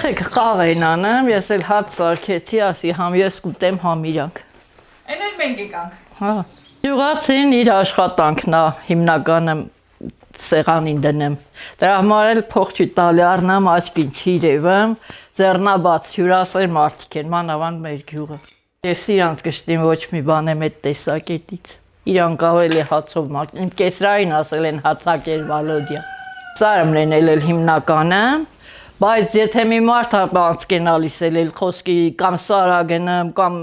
Երեխեք խաղ էին անում, ես էլ հաց սարքեցի, ասի համ ես կուտեմ, համ իրանք։ Էն էլ մենք եկանք։ Հա։ Գյուղացին իր աշխատանքն է, հիմնականը սեղանին դնեմ։ Դրա համար էլ փող չի տալի, առնամ աչքին չի երևում, ձեռնաբաց հյուրասեր մարդիկ են, մանավանդ մեր գյուղը։ Ես իրանց գշտին ոչ մի բան եմ այդ տեսակետից։ Իրանք ավելի հացով մակ, իմ կեսրային ասել են հացակեր Վալոդիա։ Սարմն են էլ հիմնականը, բայց եթե մի մարդ բանց կենալիս էլ խոսքի կամ սարա գնամ, կամ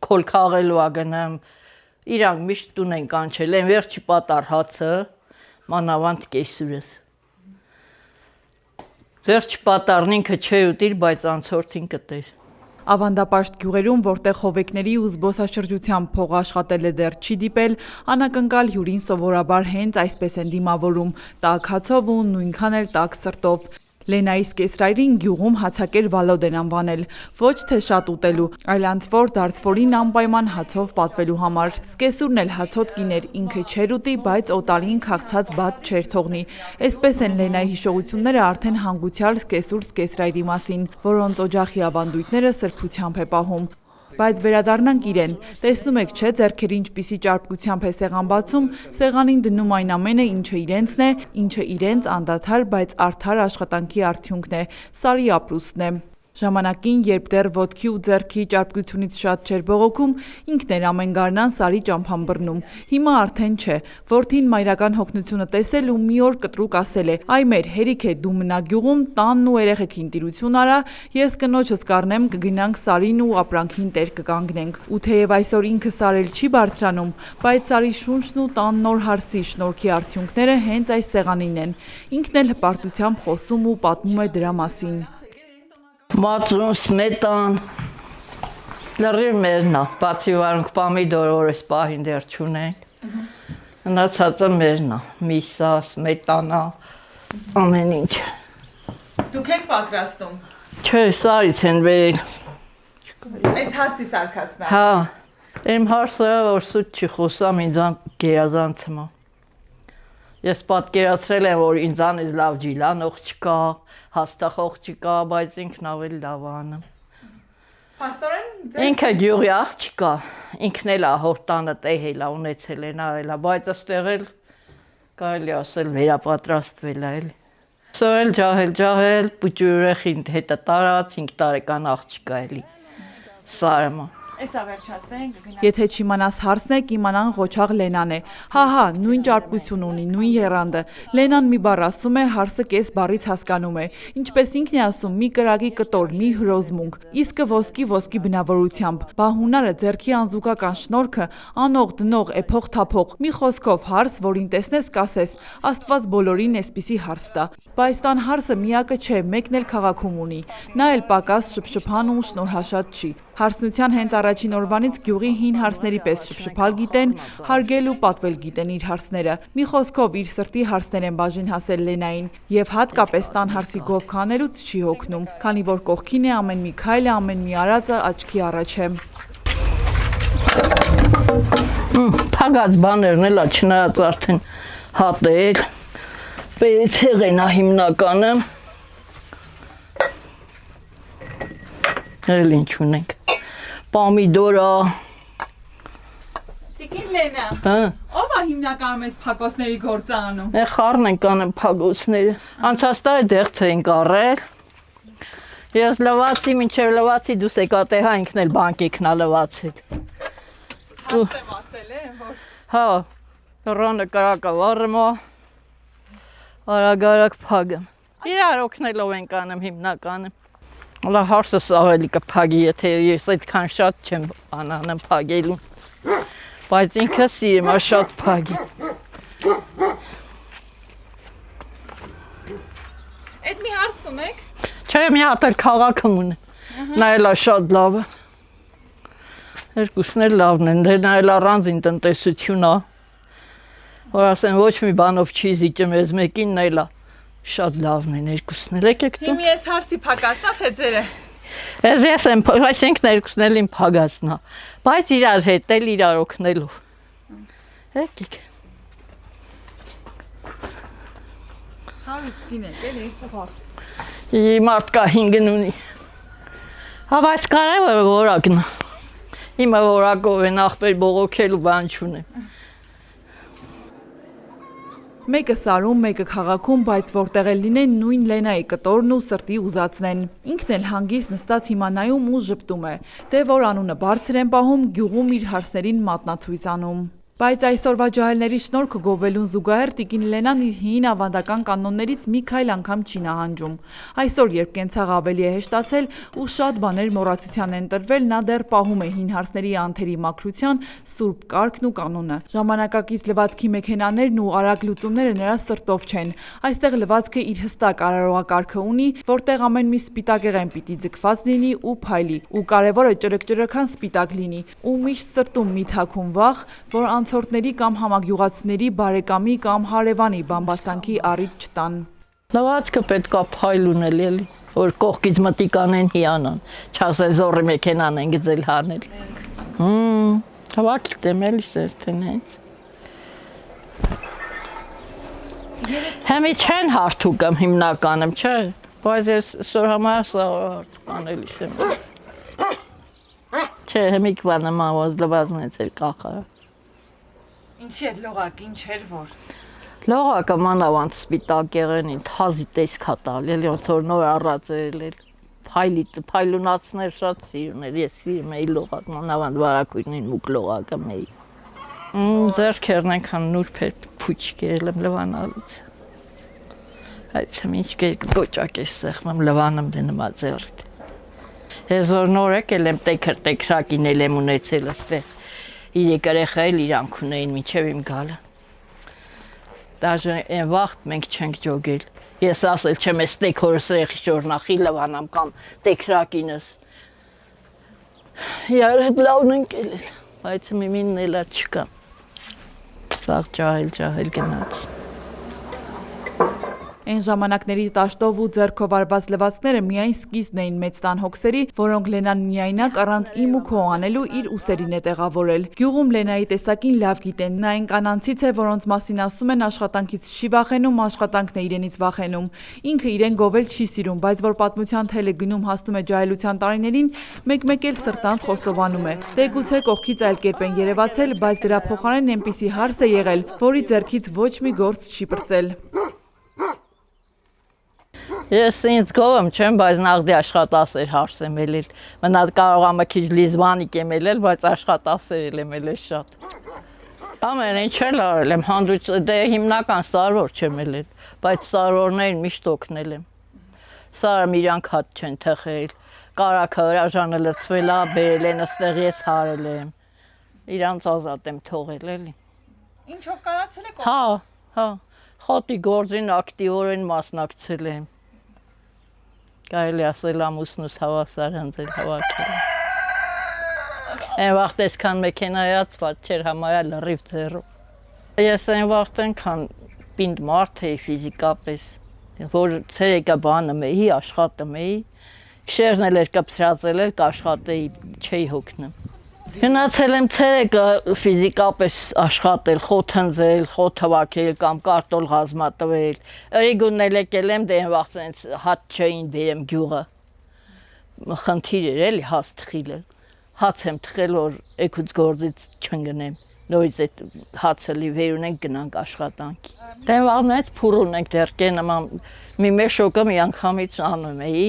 քոլ քաղելու ա գնամ, իրանք միշտ տուն են կանչել, են վերջի պատար հացը, մանավանդ կեսուրս։ Վերջի պատարն ինքը չէր ուտիր, բայց անցորդին կտեր։ Ավանդապաշտ գյուղերում, որտեղ հովեկների ու զբոսաշրջությամբ փող աշխատել է դեռ չի դիպել, անակնկալ հյուրին սովորաբար հենց այսպես են դիմավորում, տաք հացով ու նույնքան էլ տաք սրտով։ Լենայիս կեսրայրին գյուղում հացակեր Վալոդ են անվանել, ոչ թե շատ ուտելու, այլ անցվոր դարձվորին անպայման հացով պատվելու համար։ Սկեսուրն էլ հացոտ կին էր, ինքը չէր ուտի, բայց օտարին քաղցած բաց չէր թողնի։ Այսպես են Լենայի հիշողությունները արդեն հանգուցյալ սկեսուր սկեսրայրի մասին, որոնց օջախի ավանդույթները սրբությամբ է պահում։ Բայց վերադառնանք իրեն, տեսնում եք չէ ձեռքերի ինչպիսի ճարպկությամբ է սեղան բացում, սեղանին դնում այն ամենը, ինչը իրենցն է, ինչը իրենց անդադար, բայց արդար աշխատանքի արդյունքն է, Սարի ապրուստն է։ Ժամանակին, երբ դեռ ոտքի ու ձեռքի ճարպկությունից շատ չէր բողոքում, ինքն էր ամեն գարնան Սարի ճամփան բռնում։ Հիմա արդեն չէ, որդին մայրական հոգնությունը տեսել ու մի օր կտրուկ ասել է. «Այ մեր հերիք է դու մնա գյուղում, տանն ու երեխեքին տիրություն արա, ես կնոջս կառնեմ, կգնանք Սարին ու ապրանքին տեր կկանգնենք»։ Ու թեև այսօր ինքը Սարել չի բարձրանում, բայց Սարի շունչն ու տան նոր հարսի շնորհքի արդյունքները հենց այս սեղանին են։ Ինքն էլ հպարտությամբ խոսում ու պատմում է դրա մասին։ Մածուն, սմետան, լրիվ մերն է, բացի վարունք պամիդոր օրես պահին դեռ չունենք, մնացածը մերն է, միսա, սմետանա, ամեն ինչ։ Դուք եք պատրաստում։ Չէ, Սարից են բերել։ Այս հարսի սարքածն է։ Հա, իմ հարսը որ սուտ չի խոսամ, ինձան գերազանցում է։ Ես պատկերացրել եմ, որ ինձանից լավ ջիլանող չկա, հաստախող չկա, բայց ինքն ավելի լավ անում։ Փաստորեն Ինքը գյուղի աղջիկա, ինքն էլ է հորտանը տեհել է, ունեցել են արել է, բայց այստեղ էլ կարելի ասել վերապատրաստվել է էլի։ Սորել ջահել, պուճուրեխին հետը տարած 5 տարեկան աղջիկա էլի։ Սարմա։ Էսա վերջացնենք։ Եթե չիմանաս հարսն է, կիմանան ղոչաղ Լենան է։ Հա, նույն ճարպկություն ունի, նույն եռանդը։ Լենան մի բառ ասում է, հարսը կես բառից հասկանում է։ Ինչպես ինքն է ասում, մի կրակի կտոր, մի հրոզմունք։ Իսկը ոսկի բնավորությամբ։ Բա հունարը ձեռքի անզուգական շնորհքը, անող դնող, էփող թափող։ Մի խոսքով հարս, որին տեսնես կասես, Աստված բոլորին էսպիսի հարս տա։ Բայց տան հարսը միակը չէ, մեկն էլ քաղաքում ունի։ Նա էլ պակաս շփշփան ու շնորհաշատ չի։ Հարսնության հենց առաջին օրվանից գյուղի հին հարսների պես շփշփալ գիտեն, հարգել ու պատվել գիտեն իր հարսները։ Մի խոսքով իր սրտի հարսներ են բաժին հասել Լենային, եւ հատկապես տան հարսի գովք հանելուց չի հոգնում, քանի որ կողքին է ամեն մի քայլը, ամեն մի արածը աչքի առաջ է։ Փագած բաներն էլ չնայած արդեն հատել, բերեցեղ են հիմնականը։ Էլ ինչ ունենք։ Պամիդորա։ Տիկին Լենա, ով է հիմնականում այս փակոսների գործը անում։ Խառն ենք անում փակոսները։ Անցած տարի դեղց էինք առել։ Ես լվացի, մինչև լվացի դուս եկա տեղա ինքն էլ բանկեքն ա լվացել։ Հաստեմ ասել է, որ։ Հա, ռանը կրակը վառում է, արագ փագում։ Իրար օգնելով ենք անում հիմնականը։ Հələ հարսս ավելի կփագի, եթե ես այդքան շատ չեմ անում փագելու, բայց ինքը սիրում է շատ փագի։ Այդ մի հարս ունեք։ Չէ, մի հատ էլ քաղաքում ունեմ, նա էլ է շատ լավը։ Երկուսն էլ լավն են, նա էլ առանձին տնտեսություն է, որ ասեմ ոչ մի բանով չի զիջում, ես մեկին նա էլ է։ Շատ լավն են երկուսն էլ եկեք դու։ Հիմի ես հարսի փակածնա թե ձերը։ Ես եմ, այսինքն երկուսն էլ իմ փագածնա, բայց իրար հետ էլ իրար օգնելով։ Եկեք։ Հարուստ կին եք էլի, հարս։ Մարդկա 5 ունի։ Հա բայց կարևորը որակն է։ Հիմա որակով են ախպեր բողոքելու բան չունեմ։ Մեկը սարում, մեկը քաղաքում, բայց որտեղ էլ լինեն նույն Լենայի կտորն ու սրտի ուզածն են։ Ինքն էլ հանգիստ նստած հիմա նայում ու ժպտում է, դե որ անունը բարձր են պահում, գյուղում իր հարցերին մատնացույց անում։ Բայց այսօրվա ջահելների շնորհքը գովվելուն զուգահեռ տիկին Լենան իր հին ավանդական կանոններից մի քայլ անգամ չի նահանջում։ Այսօր, երբ կենցաղը ավելի է հեշտացել ու շատ բաներ մոռացության են տրվել, նա դեռ պահում է հին հարցների անթերի մաքրության սուրբ կարգն ու կանոնը։ Ժամանակակից լվացքի մեքենաներն ու արագ լուծումները նրա սրտով չեն։ Այստեղ լվացքը իր հստակ արարողակարգը ունի, որտեղ ամեն մի սպիտակեղեն պիտի ձգված լինի ու փայլի, ու կարևորը ճրկճրկան սպիտակ լինի, ու միշտ սրտում մի թաքուն վախ, որ անցորդների կամ համագյուղացիների բարեկամի կամ հարևանի բամբասանքի առիթ չտան։ Լվացքը պետքա փայլ ունել էլի, որ կողքից մտիկ անեն հիանան, չասել զորի մեքենան են գծել հանել։ Հավաքիլ դեմելի սերտեն հենց։ Հեմի չեն հարթուկում հիմնականում, չէ, բայց ես սոր համար սա հարթուկ անելիս եմ։ Չէ, հեմիք բանը մավոզ լվազն էցել կախարը։ Ինչի է լողակ, ինչ էր որ։ Լողակը մանավանդ սպիտակ եղենին, թազի տեսքա տալ, էլի ոնց որ նոր առածել էլ, փայլունացներ շատ սիրուն էր, ես սիրում էի լողակ, մանավանդ վարակույնին մուկ լողակը մեի։ Ձեռքերն ենքան նուրբ էր փուչ կերել եմ լվանալուց։ Այդ ինչ գոճակ է սեղմեմ, լվանում դնմա ձեռիտ։ Ես որ նոր եկել եմ տեքրակին էլ եմ ունեցել աստեղ։ Իրեք երեխա էլ իրանք ունեին մինչև իմ գալը։ Դաժե այն վաղտ մենք չենք ջոգել։ Ես ասել չեմ ես տեքորս երեխի շորնախի լվանամ կամ տեքրակինս։ Իար լավն ենք ելել, բայց միմին էլ չկա։ Սաղ ջահել գնաց։ Այն ժամանակների տաշտով ու ձեռքով արված լվացքները միայն սկիզբն էին մեծ տան հոգսերի, որոնք Լենան միայնակ առանց իմ ու քո անելու իր ուսերին է տեղավորել։ Գյուղում Լենայի տեսակին լավ գիտեն, նա այն կանանցից է, որոնց մասին ասում են աշխատանքից չի վախենում, աշխատանքն է իրենից վախենում։ Ինքը իրեն գովել չի սիրում, բայց որ պատմության թելը գնում հասնում է ջահելության տարիներին, մեկ-մեկ էլ սրտանց խոստովանում է։ Դե գուցե կողքից այլ կերպ են երևացել, բայց դրա փոխարեն այնպիսի հարս է եղել, որի ձեռքից ոչ մի գործ չի պրծել։ Ես ինձ գովում չեմ, բայց նախդի աշխատասեր հարս եմ ելել։ Մնաց կարող ամը քիչ լիզվանիկ եմ ելել, բայց աշխատասեր եմ ելել շատ։ Ամեն ինչ էլ արել եմ, հանդուց դե հիմնական սարվոր չեմ ելել, բայց սարվորներին միշտ օգնել եմ։ Սարը իրանք հատ չեն թխել, կարակը հրաժանը լցվել է, բերել են աստեղ ես հարել եմ։ Իրանց ազատ եմ թողել էլի։ Ինչով կարացել եք։ Հա, խոտի գործին ակտիվորեն մասնակցել եմ։ Կարելի ասել ամուսնուս հավասար հնձել հավաքել։ Այն վաղտ այսքան մեքենայացված չէր համարյա լրիվ ձեռով։ Ես այն վաղտ այնքան պինդ մարդ էի ֆիզիկապես, որ ցերեկը բանը մեի, աշխատում էի, քշերն էլ էր կպցրածել էլ կաշխատեի, չէի հոգնում։ Գնացել եմ ցերեկը ֆիզիկապես աշխատել, խոթ հնձել, խոթ հավաքել կամ կարտոլ գազմատվել։ Երիգունն եկել եմ, դե այն վաղ ցենց հաց չէին բերեմ գյուղը։ Խնդիր էր էլի հաց թխիլը։ Հաց եմ թխել, որ եկուց գործից չընկնեմ։ Նորից այդ հացը լի վեր ունենք գնանք աշխատանքի։ Դե այն վաղ մեծ փուր ունենք դեռ կենամ մի մեշոկը մի անգամից անում էի։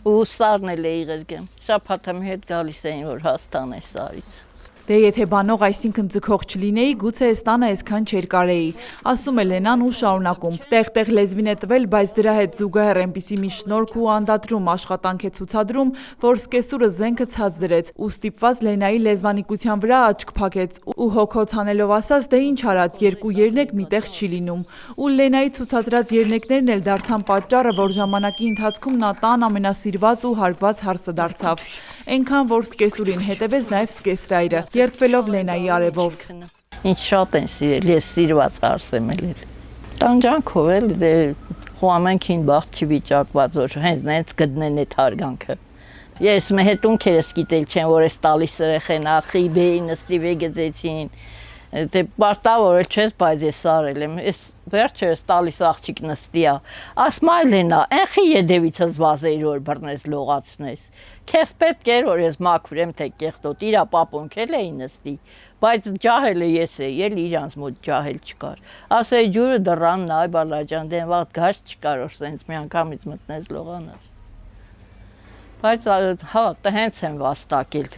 Ու սարն էլ էի ղրգեմ, շապատը մի հետ գալիս էին, որ հաստան է սարից։ Դե եթե բանող, այսինքն ձգող չլինեի, գուցե այս տանը այսքան չէր կարեի, ասում է Լենան ու շարունակում։ Տեղ-տեղ լեզվին է տվել, բայց դրա հետ զուգահեռ այնպիսի մի շնորհք ու անդադրում աշխատանք է ցուցադրում, որ սկեսուրը զենքը ցած դրեց ու ստիպված Լենայի լեզվանիկության վրա աչք փակեց ու հոգոց հանելով ասաց, դե ինչ արած, երկու երնեք միտեղ չի լինում։ Ու Լենայի ցուցադրած երնեկներն էլ դարձան պատճառը, որ ժամանակի ընթացքում նա տան ամենասիրված ու հարգված հարսը դարձավ։ Այնքան որ սկեսուրին հետևեց նաև սկեսրայրը, երդվելով Լենայի արևով։ Ինչ շատ են սիրել, ես սիրված հարս եմ ելել։ Տանջանքով էլ դե խոամենքին բախտ չվիճակված, որ հենց նենց գտնեն այդ հարգանքը։ Ես մհետունքերս գիտել չեմ, որ ես տալիս երեխեն ախի բեին նստի վեգեծեցին, Դե պարտավոր չես, բայց ես արել եմ։ Ես վերջերս տալիս աղջիկ նստի է։ Ասմայլ ենա, այնխի եդևիցս վազեիր որ բռնես լողացնես։ Քեզ պետք էր որ ես մաքրեմ թե կեղտոտ իրա պապոնքել էի նստի, բայց ջահելը ես էի, էլ իրանց մոտ ջահել չկար։ Ասեի ջուրը դռանն այ բալաջան, դեն վաղ գազ չկար որ սենց մի անգամից մտնես լողանաս։ Բայց հա, հենց եմ վաստակել։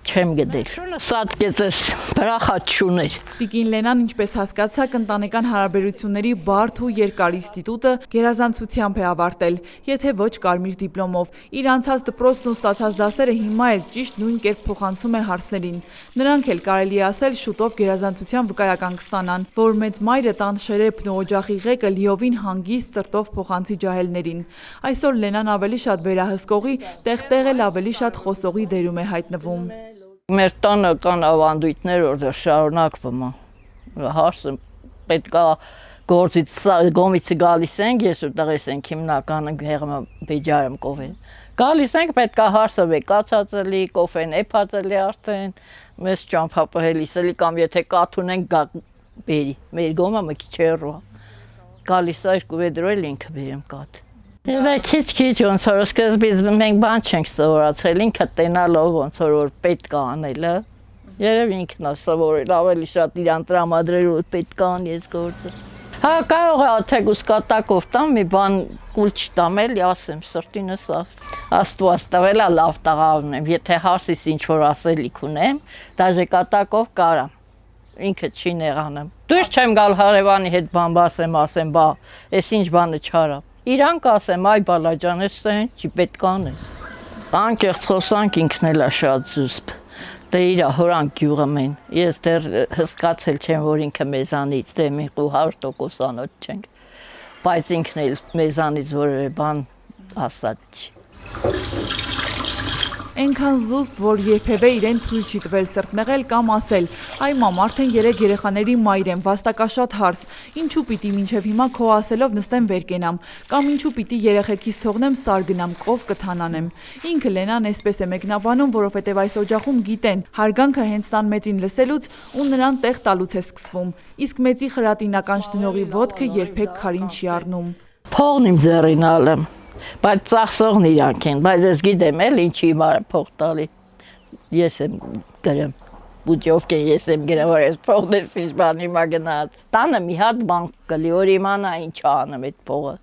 Չեմ գտել։ Շունը սատկեցես, բրախատ շուներ։ Տիկին Լենան, ինչպես հասկացաք, ընտանեկան հարաբերությունների բարդ ու երկար ինստիտուտը գերազանցությամբ է ավարտել, եթե ոչ կարմիր դիպլոմով։ Իր անցած դպրոցն ու ստացած դասերը հիմա էլ ճիշտ նույն կերպ փոխանցում է հարցներին։ Նրանք էլ կարելի է ասել շուտով գերազանցության վկայական կստանան, որ մեծ մայրը տան շերեփն ու օջախի ղեկը լիովին հանգիստ ծրտով փոխանցի ջահելներին։ Այսօր Լենան ավելի շատ վերահսկողի, տեղ-տեղ էլ ավելի շատ խոսողի դերում է հայտնվում։ Մեր տանը կան ավանդույթներ, որ շարունակվում է։ Հարցը պետք է գործից գոմիցը գալիս ենք, ես ու տղես ենք հիմնականը հեղմը բեջարեմ կովեն։ Գալիս ենք, պետք է հարցը վեկացածելի, կոֆեն էփածելի արդեն, մեզ ճամփապահելիս էլի կամ եթե կաթ ունենք բերի, մեր գոմը մի քիչ հեռու է։ Գալիս է 2 վեդրո էլ ինքը բերեմ կաթ։ Եվ քիչ ոնց որ սկզբից մենք բան չենք սովորացել, ինքը տենալով ոնց որ պետք է անելը։ Երևի ինքն է սովորել ավելի շատ իրան տրամադրել որ պետք է անի այս գործը։ Հա կարող է թեկուս կատակով տամ մի բան կուլ չտամ էլի ասեմ սրտինս Աստված տվել է լավ տղա ունեմ, եթե հարցից ինչ որ ասելիք ունեմ, դաժե կատակով կարամ։ Ինքը չի նեղանեմ։ Դուրս չեմ գալ հարևանի հետ բան ասեմ, բա, այս ինչ բանը չարա։ Իրան կասեմ, այ բալաջան, ես սեն չի պետք անես։ Անկեղծ խոսանք ինքն էլ է շատ զուսպ։ Դե իրա հորանք գյուղում են։ Ես դեռ հսկացել չեմ, որ ինքը մեզանից դե մի 100% անոթ չենք։ Բայց ինքն էլ մեզանից որևէ բան ասած չի։ Այնքան զուսպ, որ երբևէ իրեն թույլ չի տվել սրտ նեղել կամ ասել. «Այ մամ, արդեն 3 երեխաների մայր եմ, վաստակաշատ հարց, ինչու պիտի մինչև հիմա քո ասելով նստեմ վեր կենամ, կամ ինչու պիտի երեխեքիս թողնեմ սար գնամ, կով կթանանեմ»։ Ինքը Լենան էսպես է մեկնաբանում, որովհետև այս օջախում գիտեն, հարգանքը հենց տան մեծին լսելուց ու նրան տեղ տալուց է սկսվում, իսկ մեծի խրատինական շտնողի ոտքը երբեք քարին չի առնում։ Փողն իմ ձեռին ալեմ։ Բայց ծախսողն իրանք են, բայց ես գիտեմ էլ ինչի հիմար եմ փող տալի, ես եմ գրեմ, բուջով կեն ես եմ գրեմ, որ ես փողն ես ինչ բան հիմա գնաց, տանը մի հատ բան կլի, որ իմանա ինչ անեմ այդ փողը,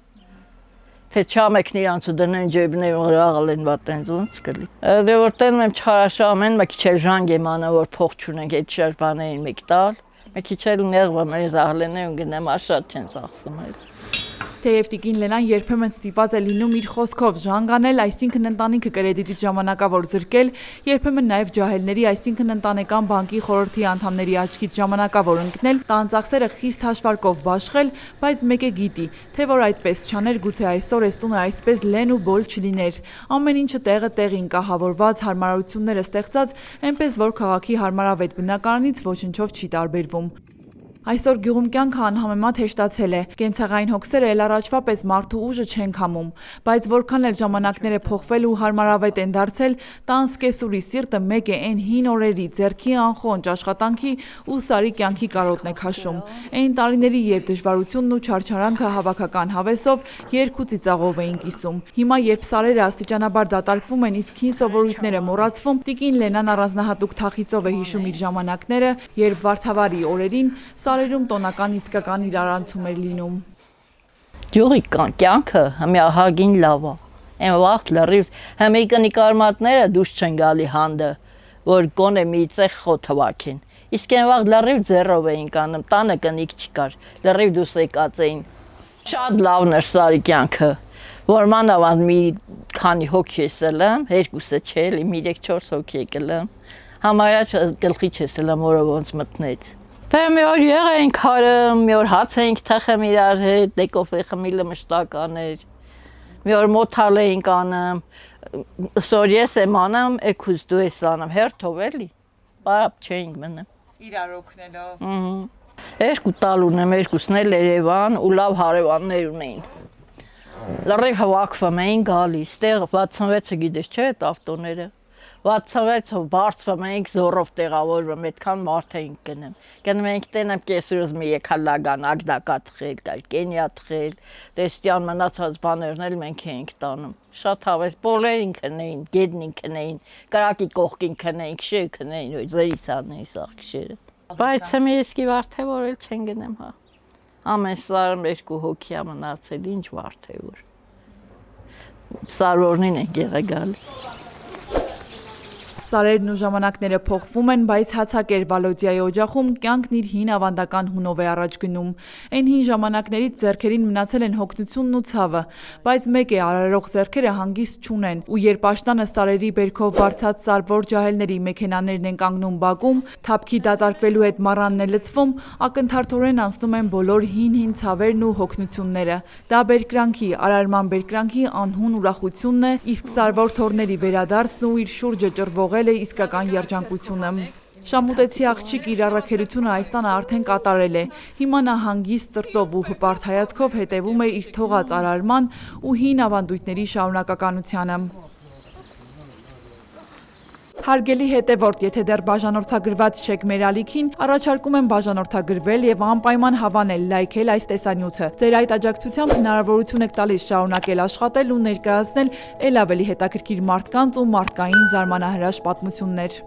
թե չամեքն իրանց ու դնեն ջեբնե աղալ են վատենց ոնց կլի, դե որ տենում եմ չարաշամ են, մի քիչ էլ ժանգ եմ անը, որ փող չունենք այդ շար բաներին մեկ տալ, մի քիչ էլ նեղվում եմ, ես աղլեն եմ գնեմ, աշատ չեն ծախսում էլ։ Թեև տիկին Լենան երբեմն ստիպված է լինում իր խոսքով ժանգ անել, այսինքն ընտանիքը կրեդիտից ժամանակավոր զրկել, երբեմն նաև ջահելների, այսինքն ընտանեկան բանկի խորհրդի անդամների աչքից ժամանակավոր ընկնել, տան ծախսերը խիստ հաշվարկով բաշխել, բայց մեկ է գիտի, թե որ այդպես չաներ, գուցե այսօր այս տունը այսպես լեն ու բոլ չլիներ։ Ամեն ինչը տեղը տեղին կահավորված, հարմարությունները ստեղծած, այնպես որ քաղաքի հարմարավետ բնակարանից ոչնչով չի տարբերվում։ Այսօր գյուղում կյանքը անհամեմատ հեշտացել է, կենցաղային հոգսերը էլ առաջվա պես մարդու ուժը չեն քամում, բայց որքան էլ ժամանակները փոխվել ու հարմարավետ են դարձել, տան սկեսուրի սիրտը մեկ է այն հին օրերի, ձեռքի անխոնջ աշխատանքի ու սարի կյանքի կարոտն է քաշում։ Այն տարիների, երբ դժվարությունն ու չարչարանքը հավաքական հավեսով երգ ու ծիծաղով էին կիսում։ Հիմա, երբ սարերը աստիճանաբար դատարկվում են, իսկ հին սովորույթները մոռացվում, տիկին Լենան առանձնահատուկ թախիծով է հիշում իր ժամանակները, երբ Վարդավառի օրերին սարերում տոնական իսկական իրարանցում էր լինում։ Գյուղի կյանքը հմյահագին լավ է։ Այն վաղ լրիվ հմիկնի կարմատները դուրս չեն գալի հանդը, որ գոնե մի ծեղ խոթ վաքեն։ Իսկ այն վաղ լրիվ ձեռով էին կանում, տանը կնիկ չկար, լրիվ դուրս եկած էին։ Շատ լավն էր սարի կյանքը, որ մանավանդ մի քանի հոգի եսել եմ, երկուսը չէ, էլի 3-4 հոգի եկել եմ։ Համարյա գլխի չեսել եմ, որը ոնց մտնեց։ Դե մի օր եղա ենք հարում, մի օր հաց էինք թխեմ իրար հետ, դեկոֆե խմիլը մշտական էր, մի օր մոթալ էինք անում, սոր ես եմ անում, էքուզ դու ես անում, հերթով էլի, բարապ չէինք մնում։ Իրար օգնելով։ Երկու տալ ունեմ, երկուսն էլ Երևան ու լավ հարևաններ ունեին։ Լրիվ հավաքվում էին գալիս, տեղ 66-ը գիտես չէ այդ ավտոները, 66-ով բարձվում էինք զորով տեղավորվում, այդքան մարդ էինք գնում։ Գնում էինք տենեմ կեսուրս մի եկալագան ագդակա թխել, կար կենյա թխել, տեստյան մնացած բաներն էլ մենք էինք տանում։ Շատ հավես, բոլերին քնեին, գեդնին քնեին, կրակի կողքին քնեին, քշեր քնեին, ու ձերից անեին սաղ քշերը։ Բայց մի իսկի վարդեվոր էլ չեն գնեմ, հա։ Ամեն սարում 2 հոգի է մնացել, ինչ վարդեվոր։ Սարորնին են գեղեգալ։ Սարերն ու ժամանակները փոխվում են, բայց հացակեր Վալոդիայի օջախում կյանքն իր հին ավանդական հունով է առաջ գնում։ Այն հին ժամանակներից ձեռքերին մնացել են հոգնությունն ու ցավը, բայց մեկ է արարող ձեռքերը հանգիստ չունեն, ու երբ աշտանը սարերի բերքով բարձած սարվոր ջահելների մեքենաներն են կանգնում բակում, թափքի դատարկվելու հետ մառանն է լցվում, ակնթարթորեն անցնում են բոլոր հին ցավերն ու հոգնությունները։ Դա բերկրանքի, արարման բերկրանքի անհուն ուրախությունն է, իսկ սարվոր թորների վերադարձն ու իր շուրջը ճռվող է իսկական երջանկությունը։ Շամուտեցի աղջիկ իր առաքելությունը այս տանը արդեն կատարել է։ Հիմա նա հանգիստ ծրտով ու հպարտ հայացքով հետևում է իր թողած արարման ու հին ավանդույթների շարունակականությանը։ Հարգելի հետևորդ, եթե դեռ բաժանորդագրված չեք մեր ալիքին, առաջարկում եմ բաժանորդագրվել եւ անպայման հավանել, լայքել այս տեսանյութը։ Ձեր այդ աջակցությամբ հնարավորություն եք տալիս շարունակել աշխատել ու ներկայացնել ել ավելի հետաքրքիր մարդկանց ու մարդկային զարմանահրաշ պատմություններ։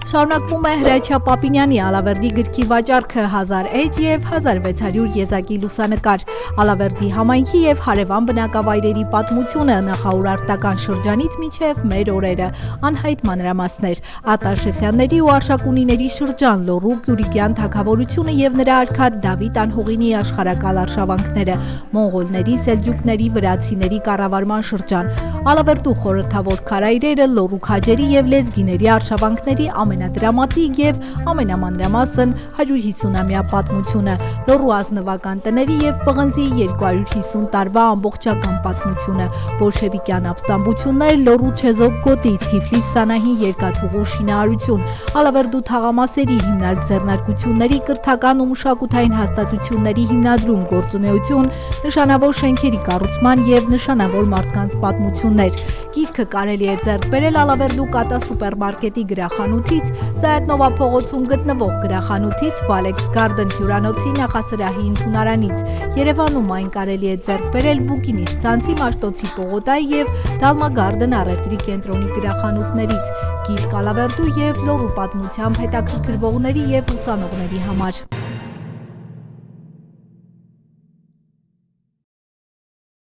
Շարունակվում է Հրաչյա Պապինյանի Ալավերդի գրքի վաճառքը 1000 էջ և 1600 եզակի լուսանկար, Ալավերդի համայնքի և հարևան բնակավայրերի պատմությունը նախաուրարտական շրջանից մինչև մեր օրերը, անհայտ մանրամասներ, Ատաշեսյանների ու Արշակունիների շրջան, Լոռու Գյուրիկյան թագավորությունը և նրա արքա Դավիթ Անհողինի աշխարհակալ արշավանքները, մոնղոլների, սելջուկների, վրացիների կառավարման շրջան, Ալավերդու խորհրդավոր քարայրերը, Լոռու քաջերի և լեզգիների արշավանքների ամենադրամատիկ և ամենամանրամասն 150-ամյա պատմությունը, Լոռու ազնվական տների և պղնձի 250 տարվա ամբողջական պատմությունը, բոլշևիկյան ապստամբություններ, Լոռու չեզոք գոտի, Թիֆլիս Սանահի երկաթուղու շինարարություն, Ալավերդու թաղամասերի հիմնարկ ձեռնարկությունների կրթական ու մշակութային հաստատությունների հիմնադրում, գործունեություն, նշանավոր շենքերի կառուցման և նշանավոր մարդկանց պատմություններ։ Գիրքը կարելի է ձեռք բերել Ալավերդու Կատա սուպերմարկետի գրախանութից, Զայաթնովա փողոցում գտնվող գրախանութից, Valex Garden հյուրանոցի նախասրահի ընդունարանից։ Երևանում այն կարելի է ձեռք բերել Բուկինիստ ցանցի Մաշտոցի պողոտայի և Դալմա Garden առևտրի կենտրոնի գրախանութներից։ Գիրք Ալավերդու և Լոռու պատմությամբ հետաքրքրվողների և ուսանողների համար։